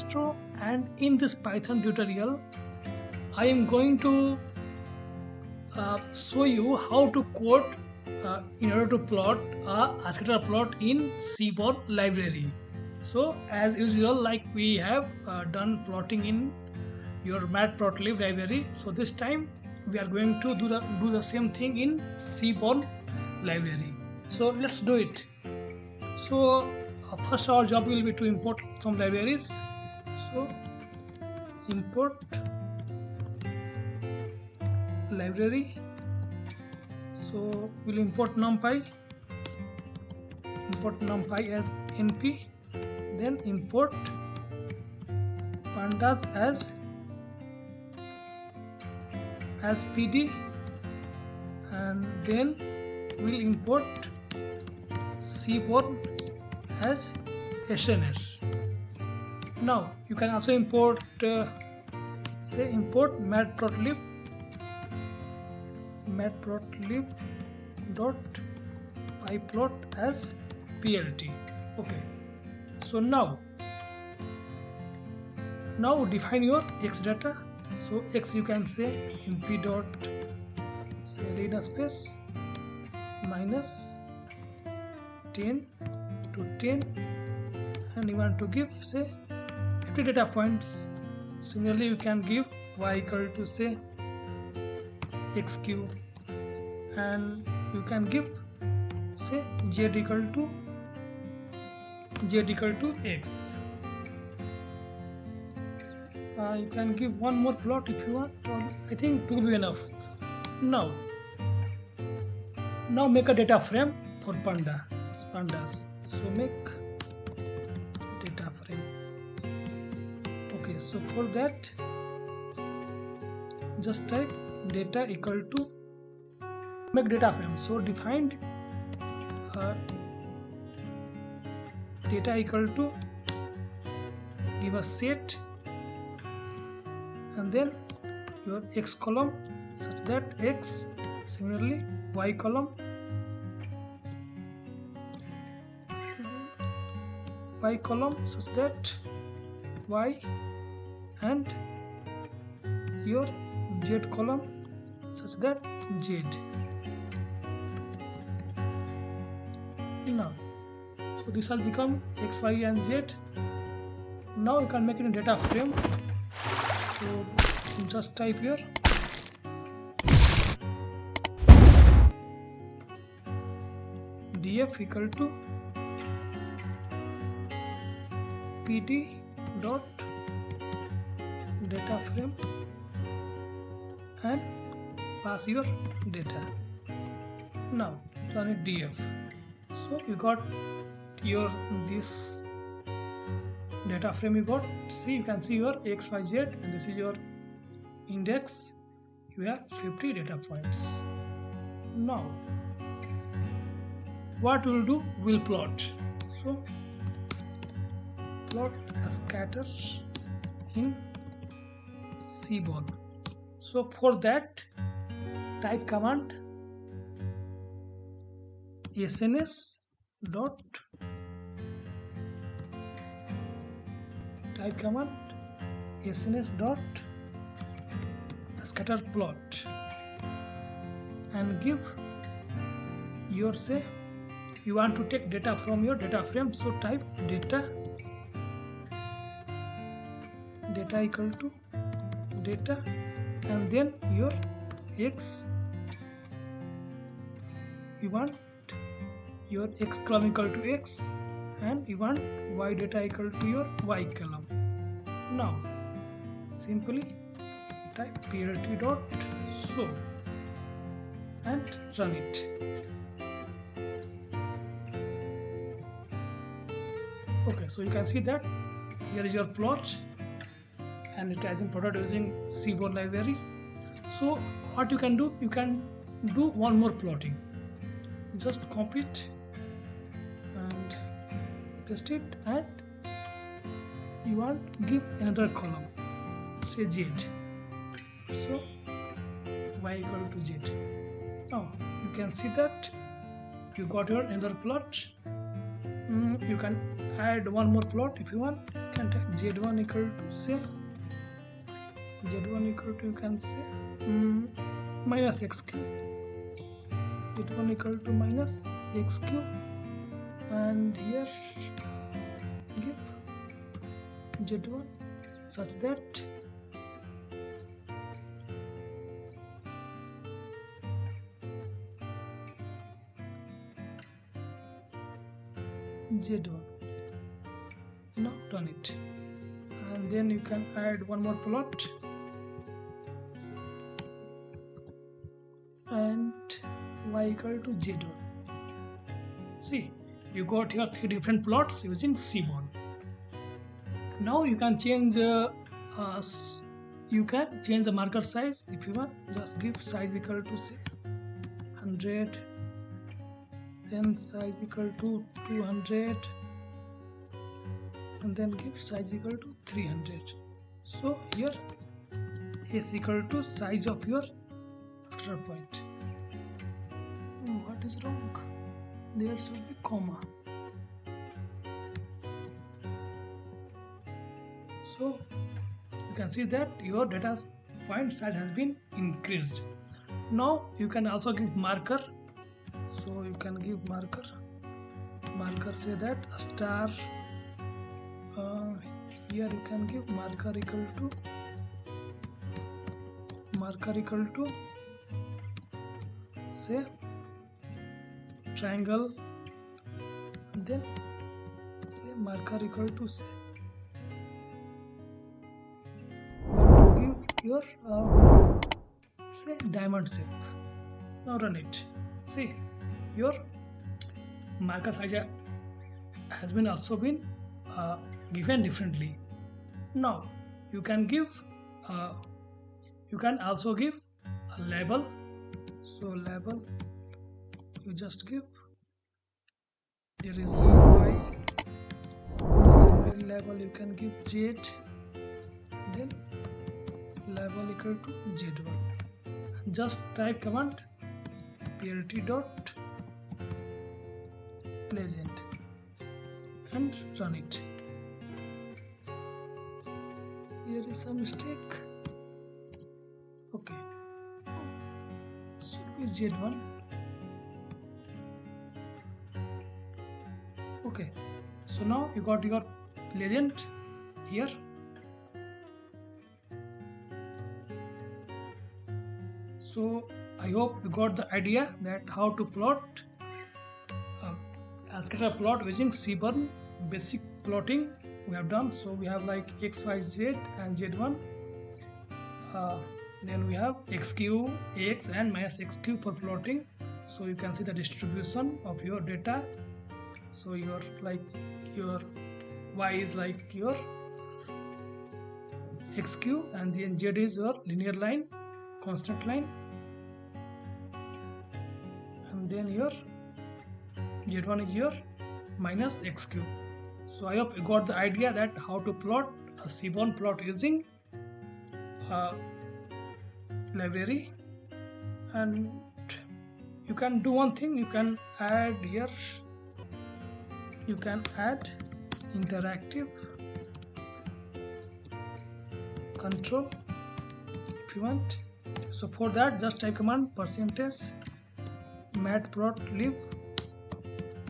ASTRO, and in this Python tutorial I am going to show you how to code in order to plot a scatter plot in Seaborn library. So as usual, like we have done plotting in your Matplotlib library, so this time we are going to do the same thing in Seaborn library. So let's do it. So first our job will be to import some libraries. So import library. So we'll import NUPY as NP, then import Pandas as PD, and then we'll import Seaborn as SNS. Now you can also import import Matplotlib dot pyplot as PLT. Okay, so now define your x data. So x you can say np dot say arena space minus 10 to 10, and you want to give say 50 data points. Similarly you can give y equal to say x cube, and you can give say z equal to x. You can give one more plot if you want, or I think 2 will be enough. Now make a data frame for pandas. So make data frame. Okay, so for that just type data equal to make data frame. So defined data equal to give a set, and then your x column such that x, similarly y column such that y, and your z column such that z. Now so this will become x, y and z. Now you can make it a data frame. So just type here df equal to pd dot data frame and pass your data. Now run it df. So you got your this data frame. You got, see, you can see your x, y, z, and this is your index. You have 50 data points. Now what we'll do, we'll plot. So plot a scatter in Seaborn. So for that type command sns dot scatter plot, and give your say you want to take data from your data frame. So type data equal to data, and then your x, you want your x column equal to x, and you want y data equal to your y column. Now simply type plt dot show and run it. Okay, so you can see that here is your plot, and it has been plotted using Seaborn library. So what you can do, you can do one more plotting. Just copy it and paste it, and you want to give another column, say z. So y equal to z. Now you can see that you got your another plot. You can add one more plot if you want. You can type z1 equal to say z1 equal to, you can say minus x cube, z1 equal to minus x cube, and here give z1 such that z1. Now done it, and then you can add one more plot and y equal to z1. See, you got here 3 different plots using Seaborn. Now you can change the marker size if you want. Just give size equal to say 100, then size equal to 200, and then give size equal to 300. So here s equal to size of your ASTRO point. What is wrong? There should be comma. So you can see that your data point size has been increased. Now you can also give marker. So you can give marker say that a star. Here you can give marker equal to say triangle, and then say marker equal to say what to give your say diamond shape. Now run it. See, your marker size has been also been given differently. Now you can give you can also give a label. So label, you just give, there is y, label you can give z, then label equal to z1. Just type command prt dot legend and run it. Here is a mistake. Okay, should be z1. Okay, so now you got your legend here. So I hope you got the idea that how to plot ASTRO plot using Seaborn. Basic plotting we have done. So we have like x, y, z and z1. Then we have x cube, x and minus x cube for plotting. So you can see the distribution of your data. So your y is like your x cube, and then z is your linear line, constant line, and then your z1 is your minus x cube. So I hope you got the idea that how to plot a Seaborn plot using library. And you can do one thing, you can add here, you can add interactive control if you want. So for that, just type command %matplotlib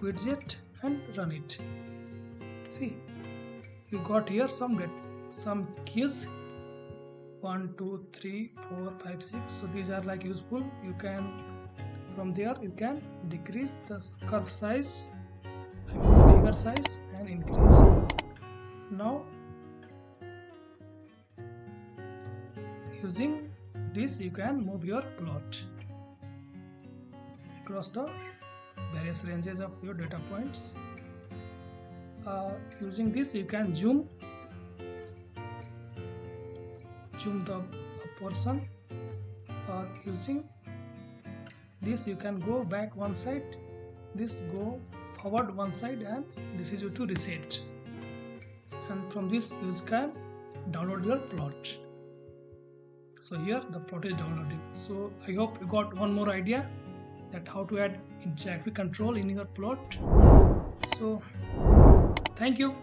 widget and run it. See, you got here some keys 1, 2, 3, 4, 5, 6. So these are like useful. You can, from there you can decrease the curve size, the figure size, and increase. Now using this you can move your plot across the various ranges of your data points. Using this you can zoom the portion, or using this you can go back one side, this go forward one side, and this is you to reset. And from this you can download your plot. So here the plot is downloading. So I hope you got one more idea that how to add interactive control in your plot. So thank you.